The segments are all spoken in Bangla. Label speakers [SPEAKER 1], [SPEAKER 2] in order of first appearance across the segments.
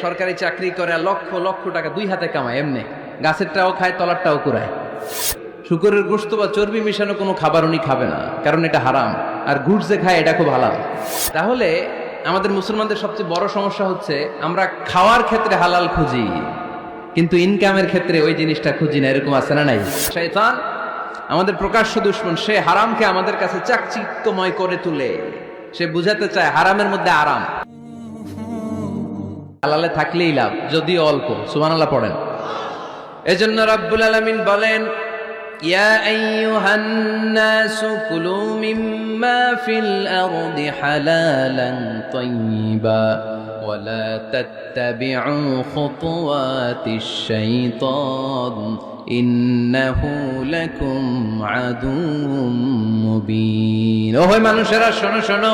[SPEAKER 1] সরকারি চাকরি করে লক্ষ লক্ষ টাকা দুই হাতে কামায়, এমনি গাছেরটাও খায় তলারটাও কুড়ায়। শুকরের গোশত বা চর্বি মিশানো কোনো খাবার উনি খাবে না, কারণ এটা হারাম। আর গুড় যে খায় এটা খুব হালাল। তাহলে আমাদের মুসলমানদের সবচেয়ে বড় সমস্যা হচ্ছে আমরা খাওয়ার ক্ষেত্রে হালাল খুঁজি, কিন্তু ইনকামের ক্ষেত্রে ওই জিনিসটা খুঁজি না। এরকম আছে না নাই? শয়তান আমাদের প্রকাশ্য দুশমন, সে হারামকে আমাদের কাছে চাকচিক্যময় করে তুলে। সে বুঝাতে চায় হারামের মধ্যে আরাম, হালালে থাকলেই লাভ, যদিও অল্প। সুবহানাল্লাহ পড়েন। এজন্য রাব্বুল আলামিন বলেন, ইয়া আইয়ুহান নাসু কুলু মিম্মা ফিল আরদি হালালান তাইয়্যিবা ওয়া লা তাত্তাবিউ খুতুওয়াতিশ শাইতান ইন্নাহু লাকুম আদুউম মুবিন। ও হে মানুষেরা, শোনো শোনো,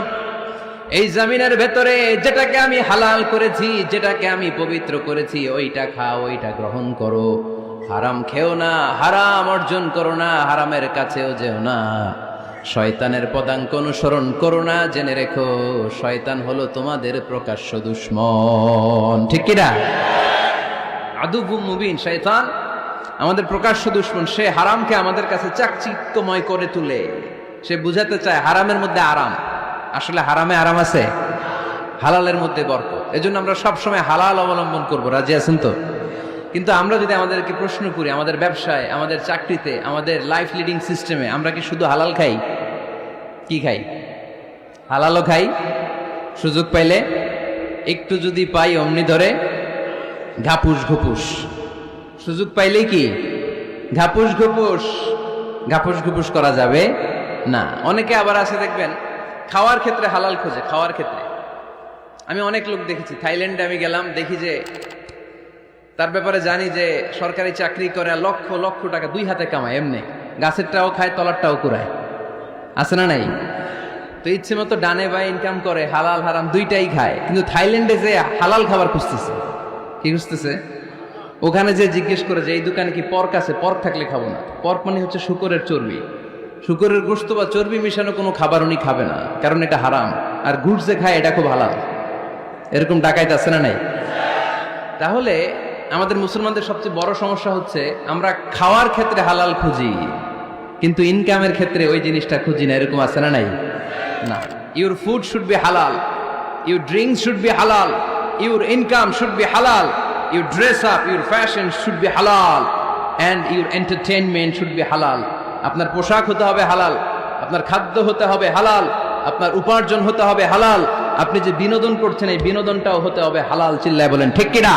[SPEAKER 1] এই জমিনের ভেতরে যেটাকে আমি হালাল করেছি, যেটাকে আমি পবিত্র করেছি, ওইটা খাও, ওইটা গ্রহণ করো। হারাম খেও না, হারাম অর্জন করো না, হারামের কাছেও যেও না। শয়তানের পদাঙ্ক অনুসরণ করো না। জেনে রেখো, শয়তান হলো তোমাদের প্রকাশ্য দুশমন। ঠিক কিনা? আদুউম মুবিন। শয়তান আমাদের প্রকাশ্য দুশমন। সে হারামকে আমাদের কাছে চাকচিক্যময় করে তুলে। সে বুঝাতে চায় হারামের মধ্যে আরাম। আসলে হারামে আরাম আছে, হালালের মধ্যে বরকত। এজন্য আমরা সবসময় হালাল অবলম্বন করব। রাজি আছেন তো? কিন্তু আমরা যদি আমাদেরকে প্রশ্ন করি, আমাদের ব্যবসায়, আমাদের চাকরিতে, আমাদের লাইফ লিডিং সিস্টেমে আমরা কি শুধু হালাল খাই? কি খাই? হালালও খাই, সুযোগ পাইলে একটু যদি পাই অমনি ধরে ঘাপুস ঘুপুস। সুযোগ পাইলেই কি ঘাপুস ঘুপুস? ঘাপুস ঘুপুস করা যাবে না। অনেকে আবার আছে দেখবেন খাওয়ার ক্ষেত্রে হালাল খোঁজে। খাওয়ার ক্ষেত্রে আমি অনেক লোক দেখেছি। থাইল্যান্ডে আমি গেলাম, দেখি যে তার ব্যাপারে জানি যে সরকারি চাকরি করে লক্ষ লক্ষ টাকা দুই হাতে কামায়, এমনি গাছেরটাও খায় তলারটাও কুড়ায়। আছে না নাই? তো ইচ্ছে মতো ডানে বাই ইনকাম করে, হালাল হারাম দুইটাই খায়। কিন্তু থাইল্যান্ডে যে হালাল খাবার খুঁজতেছে। কি খুঁজতেছে? ওখানে যে জিজ্ঞেস করে যে এই দোকানে কি পর্ক আছে? পর্ক থাকলে খাবো না। পর্ক মানে হচ্ছে শুকরের চর্বি। শুকরের গোশত বা চর্বি মিশানো কোনো খাবার উনি খাবে না, কারণ এটা হারাম। আর গুড় যে খায় এটা খুব হালাল। এরকম ডাকাইত আছে না নাই? তাহলে আমাদের মুসলমানদের সবচেয়ে বড় সমস্যা হচ্ছে আমরা খাওয়ার ক্ষেত্রে হালাল খুঁজি, কিন্তু ইনকামের ক্ষেত্রে ওই জিনিসটা খুঁজি না। এরকম আছে না নাই? না। Your food should be halal, your drinks should be halal, your income should be halal, your dress up, your fashion should be halal, and your entertainment should be halal. আপনার পোশাক হতে হবে হালাল, আপনার খাদ্য হতে হবে হালাল, আপনার উপার্জন হতে হবে হালাল, আপনি যে বিনোদন করছেন এই বিনোদনটাও হতে হবে হালাল। চিল্লায় বলেন ঠিক কিনা?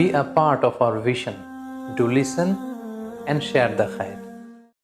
[SPEAKER 2] Be a part of our vision. Do listen and share the khair.